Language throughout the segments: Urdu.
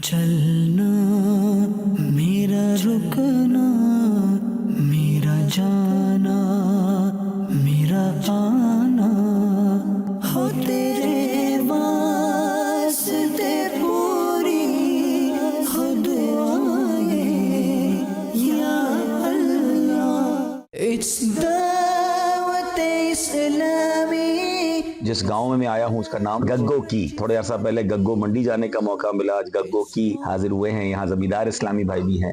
چلنا میرا رکنا، میرا جانا میرا آنا، ہو تیرے واسطے پوری ہو دعائیں یا اللہ۔ It's دعوت اسلامی۔ جس گاؤں میں آیا ہوں اس کا نام گگو کی، تھوڑے عرصہ پہلے گگو منڈی جانے کا موقع ملا، آج گگو کی حاضر ہوئے ہیں، یہاں زمیندار اسلامی بھائی بھی ہیں۔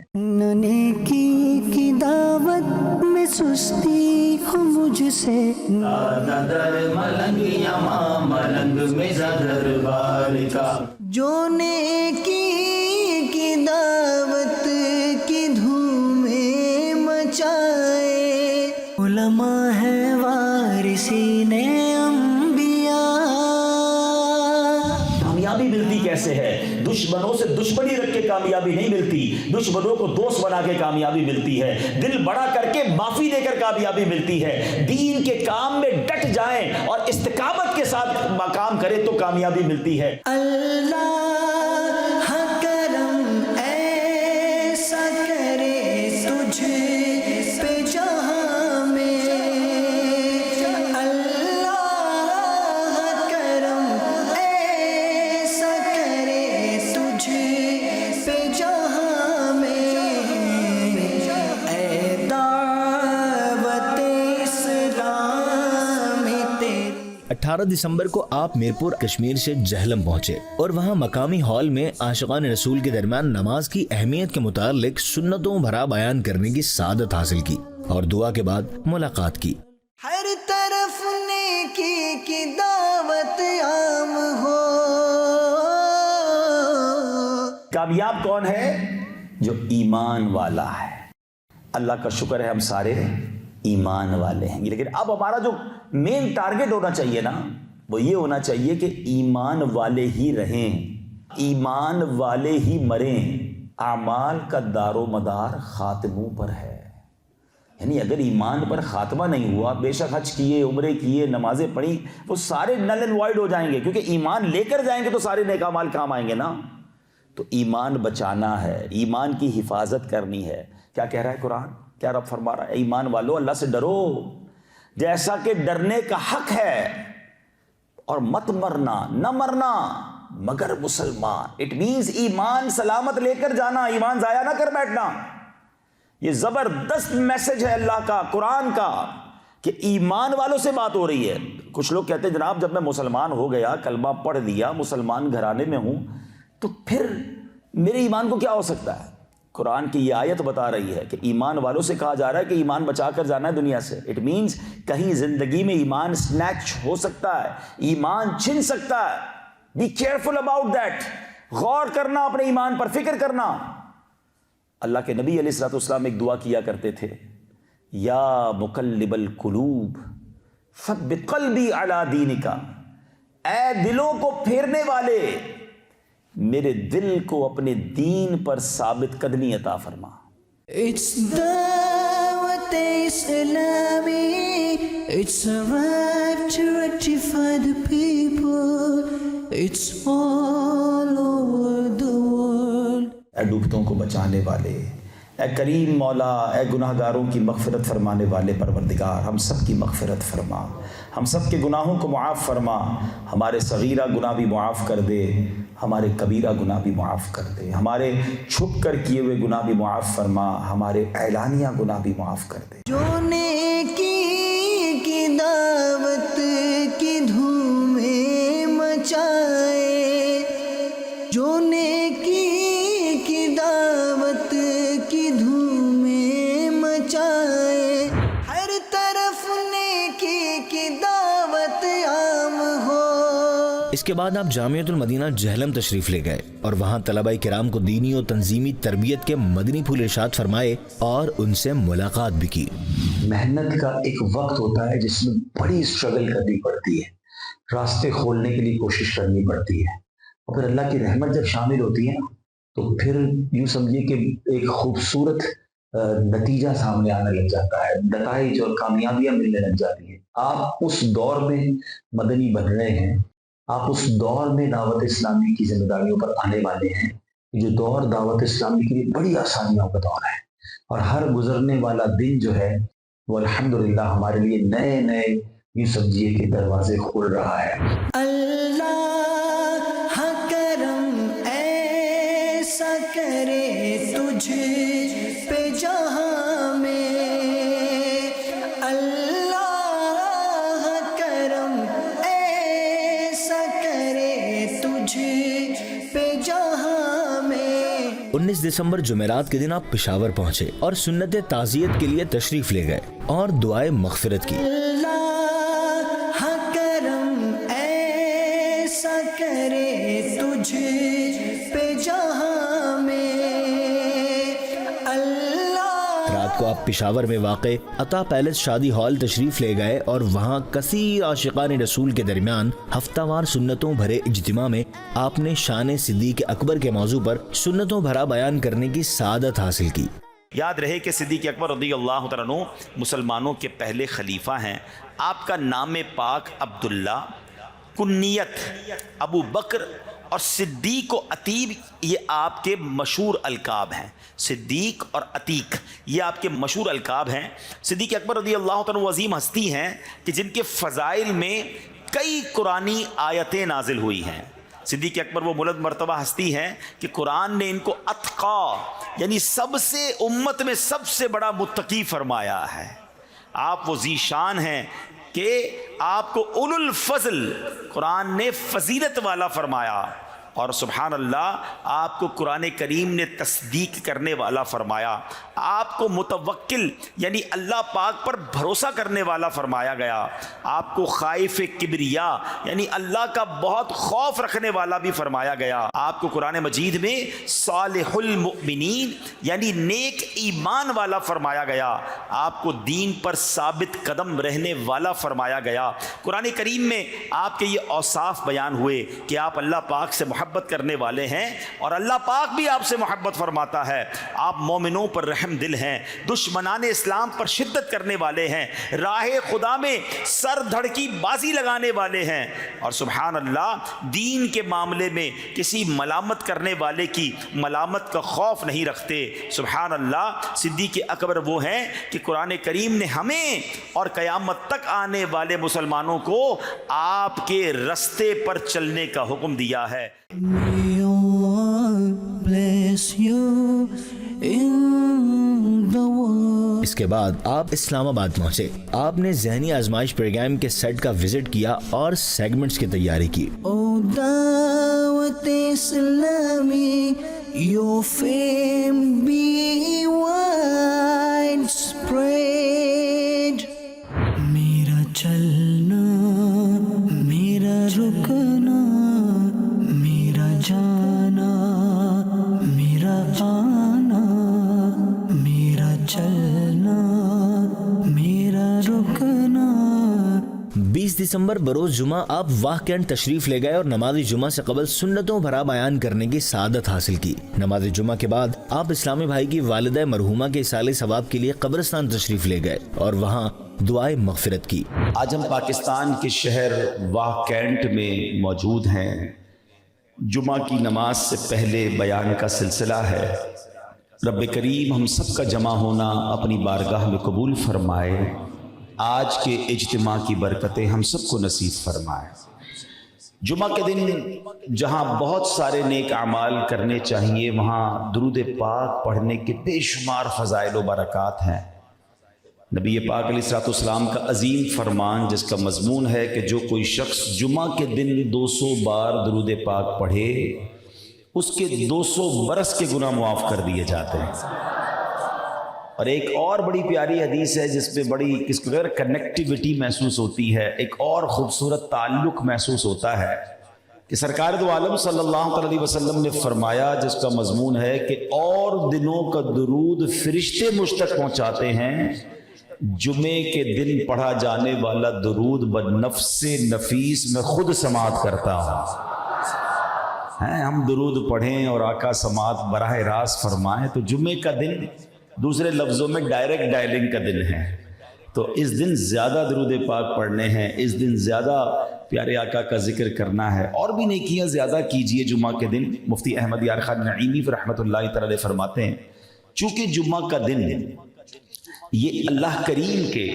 نیکی کی دعوت میں سستی ہو مجھ سے، در ملنگ یما ملنگ مزا دربار کا، جو نیکی کی دعوت کی دھومیں مچائے، علماء ہے وارثین انبیاء۔ کامیابی ملتی کیسے ہے؟ دشمنوں سے دشمنی رکھ کے کامیابی نہیں ملتی، دشمنوں کو دوست بنا کے کامیابی ملتی ہے، دل بڑا کر کے معافی دے کر کامیابی ملتی ہے، دین کے کام میں ڈٹ جائیں اور استقامت کے ساتھ کام کریں تو کامیابی ملتی ہے۔ اللہ کرم ایسا کرے تجھ پہ جہاں میں، اللہ کرم ایسا کرے تجھ پہ جہاں میں، اے دعوت اسلام تیری۔ 18 دسمبر کو آپ میرپور کشمیر سے جہلم پہنچے اور وہاں مقامی ہال میں عاشقان رسول کے درمیان نماز کی اہمیت کے متعلق سنتوں بھرا بیان کرنے کی سعادت حاصل کی اور دعا کے بعد ملاقات کی۔ ہر طرف نیکی کی دعوت عام ہو۔ کامیاب کون ہے؟ جو ایمان والا ہے۔ اللہ کا شکر ہے ہم سارے ایمان والے ہیں، لیکن اب ہمارا جو مین ٹارگٹ ہونا چاہیے نا، وہ یہ ہونا چاہیے کہ ایمان والے ہی رہیں، ایمان والے ہی مریں۔ اعمال کا دار و مدار خاتموں پر ہے، یعنی اگر ایمان پر خاتمہ نہیں ہوا، بے شک حج کیے، عمرے کیے، نمازیں پڑھی، وہ سارے نل اینڈ وائڈ ہو جائیں گے، کیونکہ ایمان لے کر جائیں گے تو سارے نیک اعمال کام آئیں گے نا۔ تو ایمان بچانا ہے، ایمان کی حفاظت کرنی ہے۔ کیا کہہ رہا ہے قرآن؟ کیا رب فرما رہا ہے؟ ایمان والو اللہ سے ڈرو جیسا کہ ڈرنے کا حق ہے، اور مت مرنا، نہ مرنا مگر مسلمان۔ اٹ مینز ایمان سلامت لے کر جانا، ایمان ضائع نہ کر بیٹھنا۔ یہ زبردست میسج ہے اللہ کا، قرآن کا، کہ ایمان والوں سے بات ہو رہی ہے۔ کچھ لوگ کہتے ہیں جناب جب میں مسلمان ہو گیا، کلمہ پڑھ لیا، مسلمان گھرانے میں ہوں، تو پھر میرے ایمان کو کیا ہو سکتا ہے؟ قرآن کی یہ آیت بتا رہی ہے کہ ایمان والوں سے کہا جا رہا ہے کہ ایمان بچا کر جانا ہے دنیا سے۔ اٹ مینز کہیں زندگی میں ایمان سنیچ ہو سکتا ہے، ایمان چھن سکتا ہے۔ بی کیئرفل اباؤٹ دیٹ، غور کرنا اپنے ایمان پر، فکر کرنا۔ اللہ کے نبی علیہ الصلوۃ والسلام ایک دعا کیا کرتے تھے، یا مقلب القلوب ثبت قلبی علی دینک، اے دلوں کو پھیرنے والے، میرے دل کو اپنے دین پر ثابت قدمی عطا فرما۔ It's دعوت اسلامی، it's a right to rectify the people, it's all over the world۔ اے ڈوبتوں کو بچانے والے، اے کریم مولا، اے گناہ گاروں کی مغفرت فرمانے والے پروردگار، ہم سب کی مغفرت فرما، ہم سب کے گناہوں کو معاف فرما، ہمارے صغیرہ گناہ بھی معاف کر دے، ہمارے کبیرہ گناہ بھی معاف کر دے، ہمارے چھپ کر کیے ہوئے گناہ بھی معاف فرما، ہمارے اعلانیہ گناہ بھی معاف کر دے۔ جو نیکی کی دعوت کی دھومیں مچائے، جو نیکی کی دعوت کی دھومیں مچائے، ہر طرف نیکی کی دعوت عام ہو۔ اس کے بعد آپ جامعۃ المدینہ جہلم تشریف لے گئے اور وہاں طلبہ کرام کو دینی و تنظیمی تربیت کے مدنی پھول ارشاد فرمائے اور ان سے ملاقات بھی کی۔ محنت کا ایک وقت ہوتا ہے جس میں بڑی اسٹرگل کرنی پڑتی ہے، راستے کھولنے کے لیے کوشش کرنی پڑتی ہے، اور پھر اللہ کی رحمت جب شامل ہوتی ہے تو پھر یوں سمجھیے کہ ایک خوبصورت نتیجہ سامنے آنے لگ جاتا ہے، نتائج اور کامیابیاں ملنے لگ جاتی ہیں۔ آپ اس دور میں مدنی بن رہے ہیں، آپ اس دور میں دعوت اسلامی کی ذمہ داریوں پر آنے والے ہیں جو دور دعوت اسلامی کے لیے بڑی آسانیوں کا دور ہے، اور ہر گزرنے والا دن جو ہے وہ الحمدللہ ہمارے لیے نئے نئے یوں سمجھیے کہ دروازے کھول رہا ہے۔ اللہ کرم ایسا کرے تجھ پہ جہاں میں، اللہ کرم ایسا کرے تجھ پہ جہاں میں۔ 19 دسمبر جمعرات کے دن آپ پشاور پہنچے اور سنت تعزیت کے لیے تشریف لے گئے اور دعائے مغفرت کی۔ اللہ کرم ایسا کرے تجھ پہ جہاں میں، اللہ۔ رات کو آپ پشاور میں واقع عطا پیلس شادی ہال تشریف لے گئے اور وہاں کثیر عاشقان رسول کے درمیان ہفتہ وار سنتوں بھرے اجتماع میں آپ نے شان صدیق اکبر کے موضوع پر سنتوں بھرا بیان کرنے کی سعادت حاصل کی۔ یاد رہے کہ صدیق اکبر رضی اللہ تعالیٰ عنہ مسلمانوں کے پہلے خلیفہ ہیں۔ آپ کا نام پاک عبداللہ، کنیت ابو بکر اور صدیق و عتیق یہ آپ کے مشہور القاب ہیں۔ صدیق اور عتیق یہ آپ کے مشہور القاب ہیں۔ صدیق اکبر رضی اللہ تعالیٰ عنہ عظیم ہستی ہیں کہ جن کے فضائل میں کئی قرآنی آیتیں نازل ہوئی ہیں۔ صدیق اکبر وہ بلند مرتبہ ہستی ہیں کہ قرآن نے ان کو اتقا یعنی سب سے امت میں سب سے بڑا متقی فرمایا ہے۔ آپ وہ ذی شان ہیں کہ آپ کو اولو الفضل قرآن نے فضیلت والا فرمایا، اور سبحان اللہ آپ کو قرآن کریم نے تصدیق کرنے والا فرمایا، آپ کو متوکل یعنی اللہ پاک پر بھروسہ کرنے والا فرمایا گیا، آپ کو خائف کبریا یعنی اللہ کا بہت خوف رکھنے والا بھی فرمایا گیا، آپ کو قرآن مجید میں صالح المؤمنین یعنی نیک ایمان والا فرمایا گیا، آپ کو دین پر ثابت قدم رہنے والا فرمایا گیا۔ قرآن کریم میں آپ کے یہ اوصاف بیان ہوئے کہ آپ اللہ پاک سے محبت کرنے والے ہیں اور اللہ پاک بھی آپ سے محبت فرماتا ہے، آپ مومنوں پر رحم دل ہیں، دشمنان اسلام پر شدت کرنے والے ہیں، راہ خدا میں سر دھڑ کی بازی لگانے والے ہیں، اور سبحان اللہ دین کے معاملے میں کسی ملامت کرنے والے کی ملامت کا خوف نہیں رکھتے۔ سبحان اللہ صدیق اکبر وہ ہیں کہ قرآن کریم نے ہمیں اور قیامت تک آنے والے مسلمانوں کو آپ کے رستے پر چلنے کا حکم دیا ہے۔ May Allah bless you in the world. اس کے بعد آپ اسلام آباد پہنچے۔ آپ نے ذہنی آزمائش پروگرام کے سیٹ کا وزٹ کیا اور سیگمنٹس کی تیاری کی۔ Oh دعوت اسلامی your fame be wide spread. میرا چلنا میرا رکنا میرا جانا میرا آنا، میرا چلنا میرا رکنا۔ 20 دسمبر بروز جمعہ آپ واہ کینٹ تشریف لے گئے اور نماز جمعہ سے قبل سنتوں بھرا بیان کرنے کی سعادت حاصل کی۔ نماز جمعہ کے بعد آپ اسلامی بھائی کی والدہ مرحومہ کے اصالہ ثواب کے لیے قبرستان تشریف لے گئے اور وہاں دعائے مغفرت کی۔ آج ہم پاکستان کے شہر واہ کینٹ میں موجود ہیں۔ جمعہ کی نماز سے پہلے بیان کا سلسلہ ہے۔ رب کریم ہم سب کا جمع ہونا اپنی بارگاہ میں قبول فرمائے، آج کے اجتماع کی برکتیں ہم سب کو نصیب فرمائے۔ جمعہ کے دن جہاں بہت سارے نیک اعمال کرنے چاہیے، وہاں درود پاک پڑھنے کے بے شمار فضائل و برکات ہیں۔ نبی پاک علیہ الصلوۃ والسلام کا عظیم فرمان جس کا مضمون ہے کہ جو کوئی شخص جمعہ کے دن 200 بار درود پاک پڑھے اس کے 200 برس کے گناہ معاف کر دیے جاتے ہیں۔ اور ایک اور بڑی پیاری حدیث ہے جس میں بڑی کس کو کنیکٹیوٹی محسوس ہوتی ہے، ایک اور خوبصورت تعلق محسوس ہوتا ہے کہ سرکار دو عالم صلی اللہ علیہ وسلم نے فرمایا جس کا مضمون ہے کہ اور دنوں کا درود فرشتے مجھ تک پہنچاتے ہیں، جمعے کے دن پڑھا جانے والا درود بنفس نفیس میں خود سماعت کرتا ہوں۔ ہم درود پڑھیں اور آقا سماعت براہ راست فرمائیں، تو جمعے کا دن دوسرے لفظوں میں ڈائریکٹ ڈائلنگ کا دن ہے، تو اس دن زیادہ درود پاک پڑھنے ہیں، اس دن زیادہ پیارے آقا کا ذکر کرنا ہے اور بھی نیکیاں زیادہ کیجئے جمعہ کے دن. مفتی احمد یار خان نعیمی رحمۃ اللہ تعالی علیہ فرماتے ہیں چونکہ جمعہ کا دن یہ اللہ کریم کے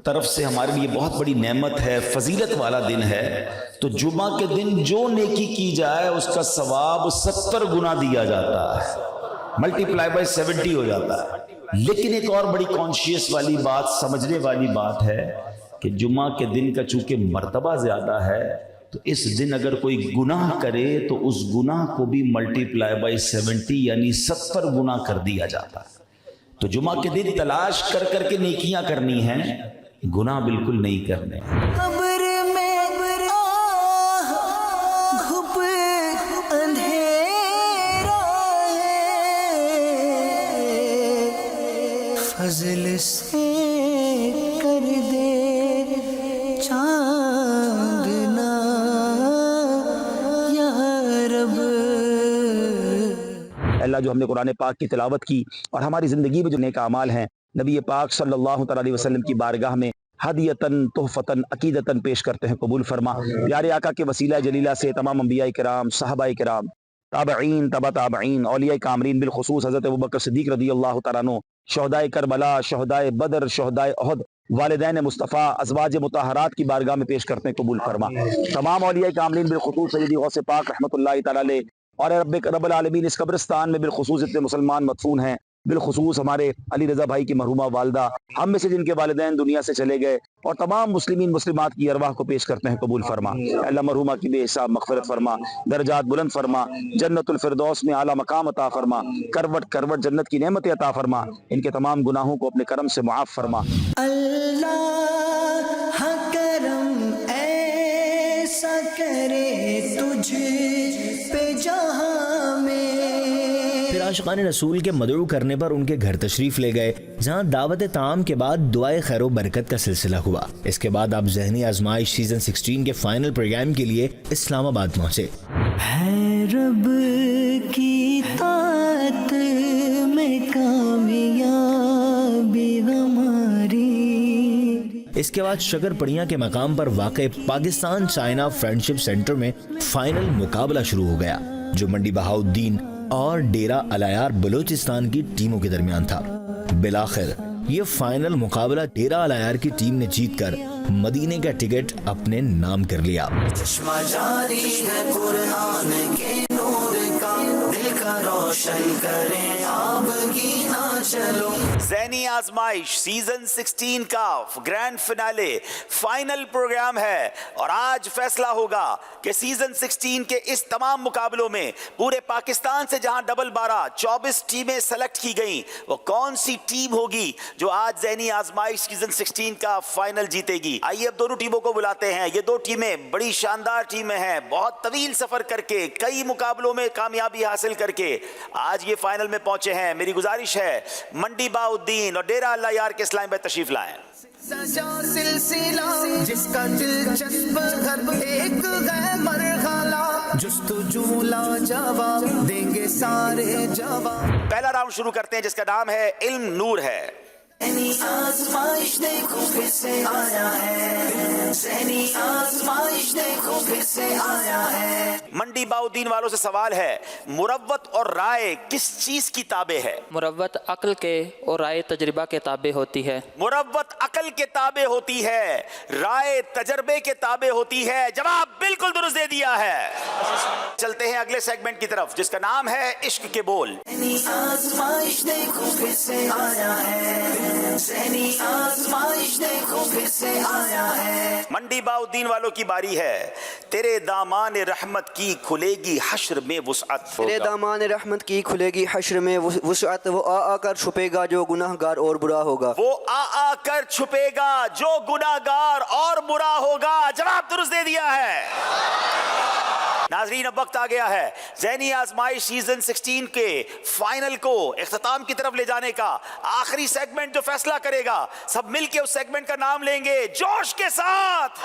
طرف سے ہمارے لیے بہت بڑی نعمت ہے, فضیلت والا دن ہے, تو جمعہ کے دن جو نیکی کی جائے اس کا ثواب 70 گنا دیا جاتا ہے, ملٹی پلائی بائی 70 ہو جاتا ہے. لیکن ایک اور بڑی کانشیس والی بات, سمجھنے والی بات ہے کہ جمعہ کے دن کا چونکہ مرتبہ زیادہ ہے تو اس دن اگر کوئی گناہ کرے تو اس گناہ کو بھی ملٹی پلائی بائی 70 یعنی 70 گنا کر دیا جاتا ہے. تو جمعہ کے دن تلاش کر کر کے نیکیاں کرنی ہیں, گناہ بالکل نہیں کرنے. قبر میں آہ گھپ اندھیرا ہے, فضل سے کر دے چاندنا یا رب. اللہ جو ہم نے قرآن پاک کی تلاوت کی اور ہماری زندگی میں جو نیک اعمال ہیں نبی پاک صلی اللہ تعالی علیہ وسلم کی بارگاہ میں ہدیتاً تحفتاً عقیدتاً پیش کرتے ہیں, قبول فرما. پیارے آقا کے وسیلہ جلیلہ سے تمام انبیاء کرام, صحابہ کرام, تابعین, تبع تابعین, اولیاء کامرین, بالخصوص حضرت ابوبکر صدیق رضی اللہ تعالیٰ عنہ, شہدائے کربلا, شہدائے بدر, شہدائے احد, والدین مصطفیٰ, ازواج مطہرات کی بارگاہ میں پیش کرتے ہیں, قبول فرما. تمام اولیاء کامرین بالخصوص سیدی غوث پاک رحمۃ اللہ تعالیٰ علیہ اور رب العالمین اس قبرستان میں بالخصوص اتنے مسلمان مدفون ہیں, بالخصوص ہمارے علی رضا بھائی کی مرحومہ والدہ, ہم میں سے جن کے والدین دنیا سے چلے گئے, اور تمام مسلمین مسلمات کی ارواح کو پیش کرتے ہیں, قبول فرما. اللہ مرحومہ کی بے حساب مغفرت فرما, درجات بلند فرما, جنت الفردوس میں اعلیٰ مقام عطا فرما, کروٹ کروٹ جنت کی نعمت عطا فرما, ان کے تمام گناہوں کو اپنے کرم سے معاف فرما. اللہ کرم ایسا کرے تجھ پہ جہاں میں. پھر عاشقان رسول کے مدعو کرنے پر ان کے گھر تشریف لے گئے, جہاں دعوت طعام کے بعد دعائے خیر و برکت کا سلسلہ ہوا. اس کے بعد آپ ذہنی آزمائش سیزن 16 کے فائنل پروگرام کے لیے اسلام آباد پہنچے. ہے رب کی طاعت میں کامیابی ہماری. اس کے بعد شکر پڑیاں کے مقام پر واقع پاکستان چائنا فرینڈشپ سینٹر میں فائنل مقابلہ شروع ہو گیا, جو منڈی بہاؤالدین اور ڈیرہ الایار بلوچستان کی ٹیموں کے درمیان تھا. بالآخر یہ فائنل مقابلہ ڈیرہ الایار کی ٹیم نے جیت کر مدینے کا ٹکٹ اپنے نام کر لیا. چشمہ جاری ہے قرآن کے نور کا, دل کا روشن کریں آپ کی نہ چلو. ذہنی آزمائش سیزن 16 کا گرینڈ فنالے فائنل پروگرام ہے, اور آج فیصلہ ہوگا کہ سیزن 16 کے اس تمام مقابلوں میں پورے پاکستان سے جہاں ڈبل 12 24 ٹیمیں سلیکٹ کی گئیں, وہ کون سی ٹیم ہوگی جو آج ذہنی آزمائش سیزن 16 کا فائنل جیتے گی. آئیے اب دونوں ٹیموں کو بلاتے ہیں. یہ دو ٹیمیں بڑی شاندار ٹیمیں ہیں, بہت طویل سفر کر کے کئی مقابلوں میں کامیابی حاصل کر کے آج یہ فائنل میں پہنچے ہیں. میری گزارش ہے منڈی بہاؤالدین اور ڈیرہ الایار کے اسلام میں تشریف لائیں. سجا سلسلہ جس کا دلچسپ گھر ایک ہے مرحلہ, جستجو لاجواب دیں گے سارے جواب. پہلا راؤنڈ شروع کرتے ہیں جس کا نام ہے علم نور ہے. ذہنی آزمائش دیکھو پھر سے آیا ہے, ذہنی آزمائش دیکھو پھر سے آیا ہے. منڈی بہاؤالدین والوں سے سوال ہے, مروت اور رائے کس چیز کی تابع ہے؟ مروت عقل کے اور رائے تجربہ کے تابع ہوتی ہے. مروت عقل کے تابع ہوتی ہے, رائے تجربے کے تابع ہوتی ہے. جواب بالکل درست دے دیا ہے. چلتے ہیں اگلے سیگمنٹ کی طرف جس کا نام ہے عشق کے بول. ذہنی آزمائش دیکھو پھر سے آیا ہے, ذہنی آزمائش دیکھو پھر سے آیا ہے. منڈی بہاؤالدین والوں کی باری ہے. تیرے دامان رحمت کی کھلے گی حشر میں وسعت. تیرے دامان رحمت کی کھلے گی حشر میں وسعت, وہ آ آ کر چھپے گا جو گناہ گار اور برا ہوگا. وہ آ آ کر چھپے گا جو گناہ گار اور برا ہوگا. جواب درست دے دیا ہے. ناظرین اب وقت آ گیا ہے ذہنی آزمائش سیزن 16 کے فائنل کو اختتام کی طرف لے جانے کا. آخری سیگمنٹ جو فیصلہ کرے گا, سب مل کے اس سیگمنٹ کا نام لیں گے جوش کے ساتھ.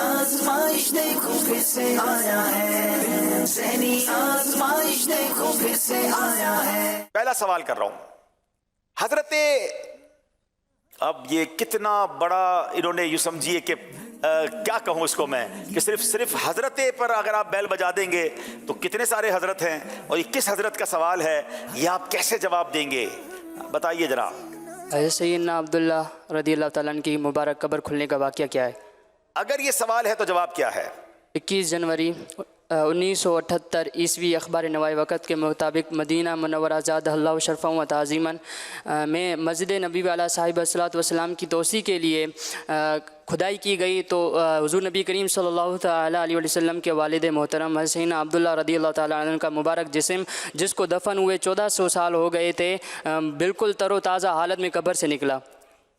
آزمائش دیکھو پھر سے آیا ہے, ذہنی آزمائش دیکھو پھر سے آیا ہے. پہلا سوال کر رہا ہوں حضرت, اب یہ کتنا بڑا انہوں نے یوں سمجھیے کہ کیا کہوں اس کو میں کہ صرف حضرت پر اگر آپ بیل بجا دیں گے تو کتنے سارے حضرت ہیں اور یہ کس حضرت کا سوال ہے، یہ آپ کیسے جواب دیں گے؟ بتائیے ذرا۔ حضرت سیدنا عبداللہ رضی اللہ تعالیٰ عنہ کی مبارک قبر کھلنے کا واقعہ کیا ہے؟ اگر یہ سوال ہے تو جواب کیا ہے؟ 21 جنوری 1978 عیسوی اخبار نوائے وقت کے مطابق مدینہ منورہ زادہ اللہ شرفا و تعظیما میں مسجد نبی علیہ صاحب الصلاۃ والسلام کی توسیع کے لیے کھدائی کی گئی، تو حضور نبی کریم صلی اللہ تعالیٰ علیہ وسلم کے والد محترم حضرت سیدنا عبداللہ رضی اللہ تعالیٰ عنہ کا مبارک جسم، جس کو دفن ہوئے 1400 سال ہو گئے تھے، بالکل تر و تازہ حالت میں قبر سے نکلا۔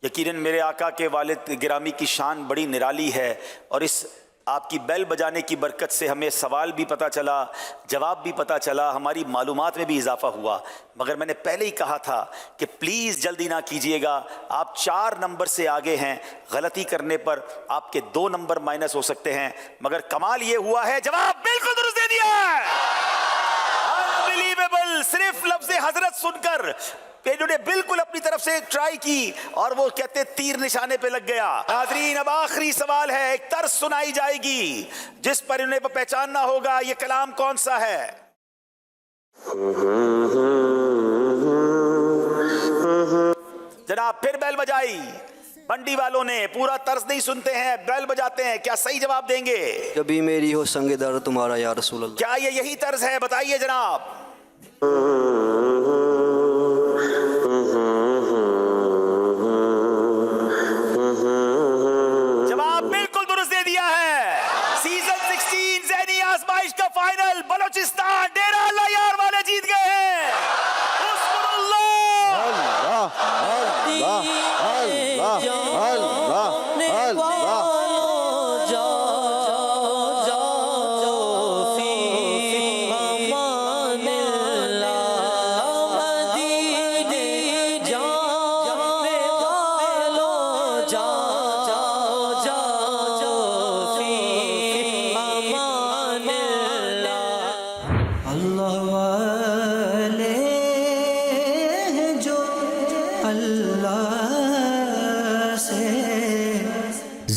یقیناً میرے آقا کے والد گرامی کی شان بڑی نرالی ہے، اور اس آپ کی بیل بجانے کی برکت سے ہمیں سوال بھی پتہ چلا، جواب بھی پتہ چلا، ہماری معلومات میں بھی اضافہ ہوا۔ مگر میں نے پہلے ہی کہا تھا کہ پلیز جلدی نہ کیجئے گا، آپ 4 نمبر سے آگے ہیں، غلطی کرنے پر آپ کے 2 نمبر مائنس ہو سکتے ہیں، مگر کمال یہ ہوا ہے جواب بالکل درست دے دیا ہے۔ انبلیویبل، صرف لفظ حضرت سن کر انہوں نے بالکل اپنی طرف سے ٹرائی کی اور وہ کہتے تیر نشانے پہ لگ گیا۔ ناظرین اب آخری سوال ہے، ایک طرز سنائی جائے گی جس پر انہیں پہچاننا ہوگا یہ کلام کون سا ہے۔ جناب پھر بیل بجائی، بنڈی والوں نے پورا طرز نہیں سنتے ہیں، بیل بجاتے ہیں، کیا صحیح جواب دیں گے؟ جب بھی میری ہو سنگ در تمہارا یا رسول اللہ۔ کیا یہ یہی طرز ہے؟ بتائیے جناب۔ جواب بالکل درست دے دیا ہے۔ سیزن 16 ذہنی آزمائش کا فائنل بلوچستان ڈیرہ اللہ یار والے جیت گئے ہیں۔ حسن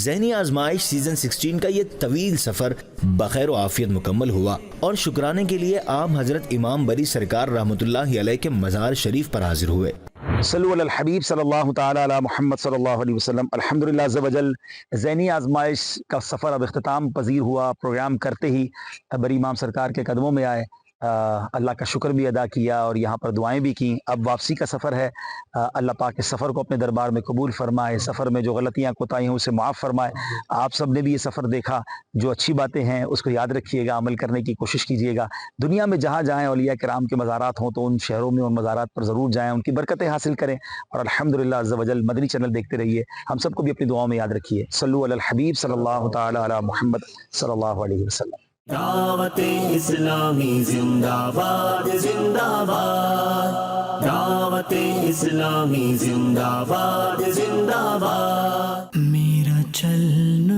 ذہنی آزمائش سیزن 16 کا یہ طویل سفر بخیر و عافیت مکمل ہوا، اور شکرانے کے لیے آپ حضرت امام بری سرکار رحمۃ اللہ علیہ کے مزار شریف پر حاضر ہوئے۔ صلو علی الحبیب صلی اللہ تعالی علی محمد صلی اللہ علیہ وسلم۔ الحمدللہ عز و جل ذہنی آزمائش کا سفر اب اختتام پذیر ہوا۔ پروگرام کرتے ہی بری امام سرکار کے قدموں میں آئے، اللہ کا شکر بھی ادا کیا اور یہاں پر دعائیں بھی کیں۔ اب واپسی کا سفر ہے، اللہ پاک اس سفر کو اپنے دربار میں قبول فرمائے، سفر میں جو غلطیاں کوتاہیاں اسے معاف فرمائے۔ آپ سب نے بھی یہ سفر دیکھا، جو اچھی باتیں ہیں اس کو یاد رکھیے گا، عمل کرنے کی کوشش کیجیے گا۔ دنیا میں جہاں جائیں اولیاء کرام کے مزارات ہوں تو ان شہروں میں ان مزارات پر ضرور جائیں، ان کی برکتیں حاصل کریں، اور الحمدللہ عز و جل مدنی چینل دیکھتے رہیے۔ ہم سب کو بھی اپنی دعاؤں میں یاد رکھیے۔ صلو علی الحبیب صلی اللہ تعالی علی محمد صلی اللہ علیہ وسلم۔ دعوت اسلامی زندہ باد زندہ باد، دعوت اسلامی زندہ باد زندہ باد۔ میرا چلنا